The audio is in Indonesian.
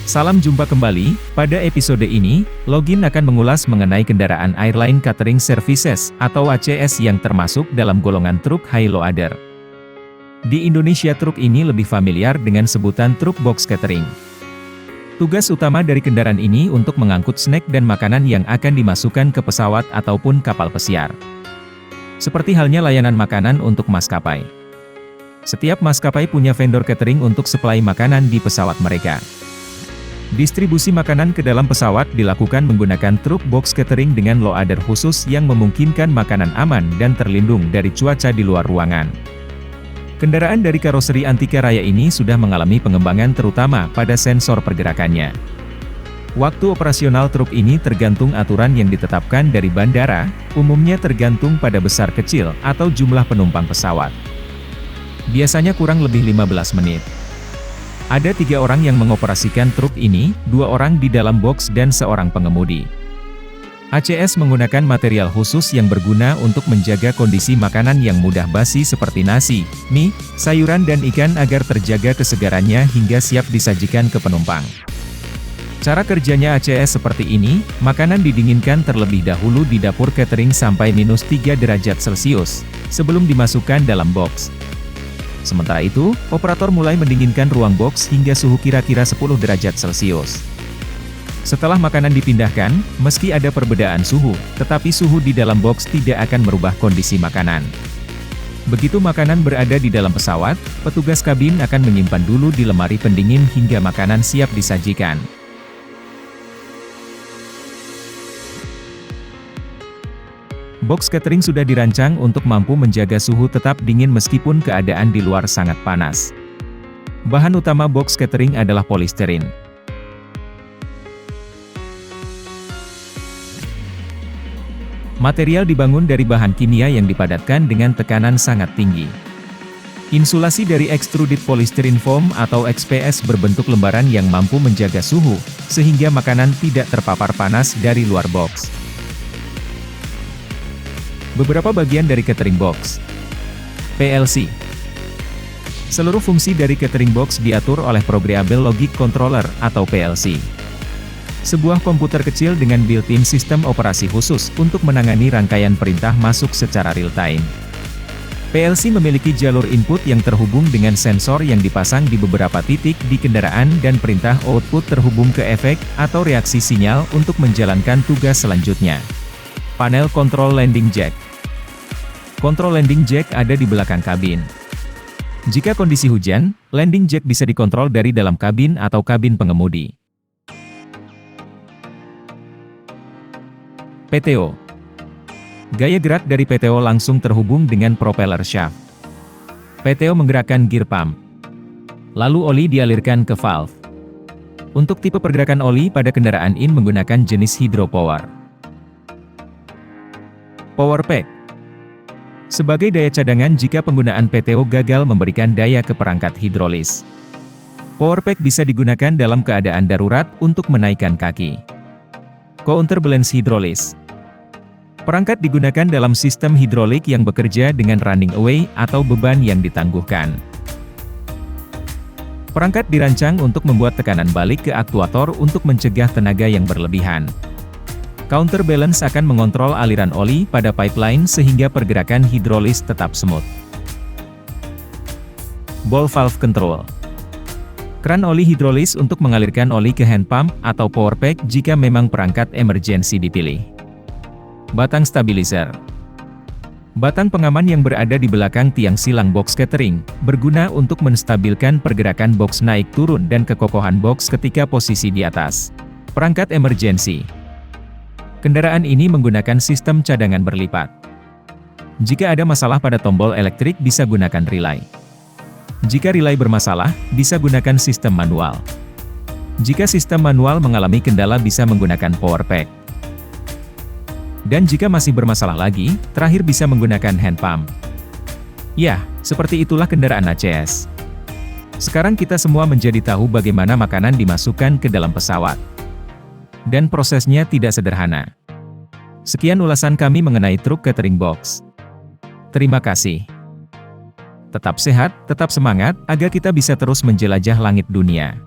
Salam jumpa kembali. Pada episode ini, Login akan mengulas mengenai kendaraan Airline Catering Services atau ACS yang termasuk dalam golongan truk high loader. Di Indonesia truk ini lebih familiar dengan sebutan truk box catering. Tugas utama dari kendaraan ini untuk mengangkut snack dan makanan yang akan dimasukkan ke pesawat ataupun kapal pesiar. Seperti halnya layanan makanan untuk maskapai. Setiap maskapai punya vendor catering untuk suplai makanan di pesawat mereka. Distribusi makanan ke dalam pesawat dilakukan menggunakan truk box catering dengan loader khusus yang memungkinkan makanan aman dan terlindung dari cuaca di luar ruangan. Kendaraan dari karoseri Antika Raya ini sudah mengalami pengembangan terutama pada sensor pergerakannya. Waktu operasional truk ini tergantung aturan yang ditetapkan dari bandara, umumnya tergantung pada besar kecil atau jumlah penumpang pesawat. Biasanya kurang lebih 15 menit. Ada 3 orang yang mengoperasikan truk ini, 2 orang di dalam box dan seorang pengemudi. ACS menggunakan material khusus yang berguna untuk menjaga kondisi makanan yang mudah basi seperti nasi, mie, sayuran dan ikan agar terjaga kesegarannya hingga siap disajikan ke penumpang. Cara kerjanya ACS seperti ini, makanan didinginkan terlebih dahulu di dapur catering sampai -3 derajat Celcius, sebelum dimasukkan dalam box. Sementara itu, operator mulai mendinginkan ruang box hingga suhu kira-kira 10 derajat Celcius. Setelah makanan dipindahkan, meski ada perbedaan suhu, tetapi suhu di dalam box tidak akan merubah kondisi makanan. Begitu makanan berada di dalam pesawat, petugas kabin akan menyimpan dulu di lemari pendingin hingga makanan siap disajikan. Box catering sudah dirancang untuk mampu menjaga suhu tetap dingin meskipun keadaan di luar sangat panas. Bahan utama box catering adalah polistirin. Material dibangun dari bahan kimia yang dipadatkan dengan tekanan sangat tinggi. Insulasi dari extruded polystyrene foam atau XPS berbentuk lembaran yang mampu menjaga suhu, sehingga makanan tidak terpapar panas dari luar box. Beberapa bagian dari catering box. PLC. Seluruh fungsi dari catering box diatur oleh Programmable Logic Controller atau PLC. Sebuah komputer kecil dengan built-in sistem operasi khusus untuk menangani rangkaian perintah masuk secara real-time. PLC memiliki jalur input yang terhubung dengan sensor yang dipasang di beberapa titik di kendaraan dan perintah output terhubung ke efek atau reaksi sinyal untuk menjalankan tugas selanjutnya. Panel kontrol landing jack. Kontrol landing jack ada di belakang kabin. Jika kondisi hujan, landing jack bisa dikontrol dari dalam kabin atau kabin pengemudi. PTO. Gaya gerak dari PTO langsung terhubung dengan propeller shaft. PTO menggerakkan gear pump. Lalu oli dialirkan ke valve. Untuk tipe pergerakan oli pada kendaraan ini menggunakan jenis hydropower. Power pack. Sebagai daya cadangan jika penggunaan PTO gagal memberikan daya ke perangkat hidrolis. Power pack bisa digunakan dalam keadaan darurat untuk menaikkan kaki. Counterbalance hidrolis. Perangkat digunakan dalam sistem hidrolik yang bekerja dengan running away atau beban yang ditangguhkan. Perangkat dirancang untuk membuat tekanan balik ke aktuator untuk mencegah tenaga yang berlebihan. Counterbalance akan mengontrol aliran oli pada pipeline sehingga pergerakan hidrolis tetap smooth. Ball valve control. Keran oli hidrolis untuk mengalirkan oli ke hand pump atau power pack jika memang perangkat emergency dipilih. Batang stabilizer. Batang pengaman yang berada di belakang tiang silang box catering, berguna untuk menstabilkan pergerakan box naik turun dan kekokohan box ketika posisi di atas. Perangkat emergency. Kendaraan ini menggunakan sistem cadangan berlipat. Jika ada masalah pada tombol elektrik bisa gunakan relay. Jika relay bermasalah, bisa gunakan sistem manual. Jika sistem manual mengalami kendala bisa menggunakan power pack. Dan jika masih bermasalah lagi, terakhir bisa menggunakan hand pump. Ya, seperti itulah kendaraan ACS. Sekarang kita semua menjadi tahu bagaimana makanan dimasukkan ke dalam pesawat. Dan prosesnya tidak sederhana. Sekian ulasan kami mengenai truk catering box. Terima kasih. Tetap sehat, tetap semangat, agar kita bisa terus menjelajah langit dunia.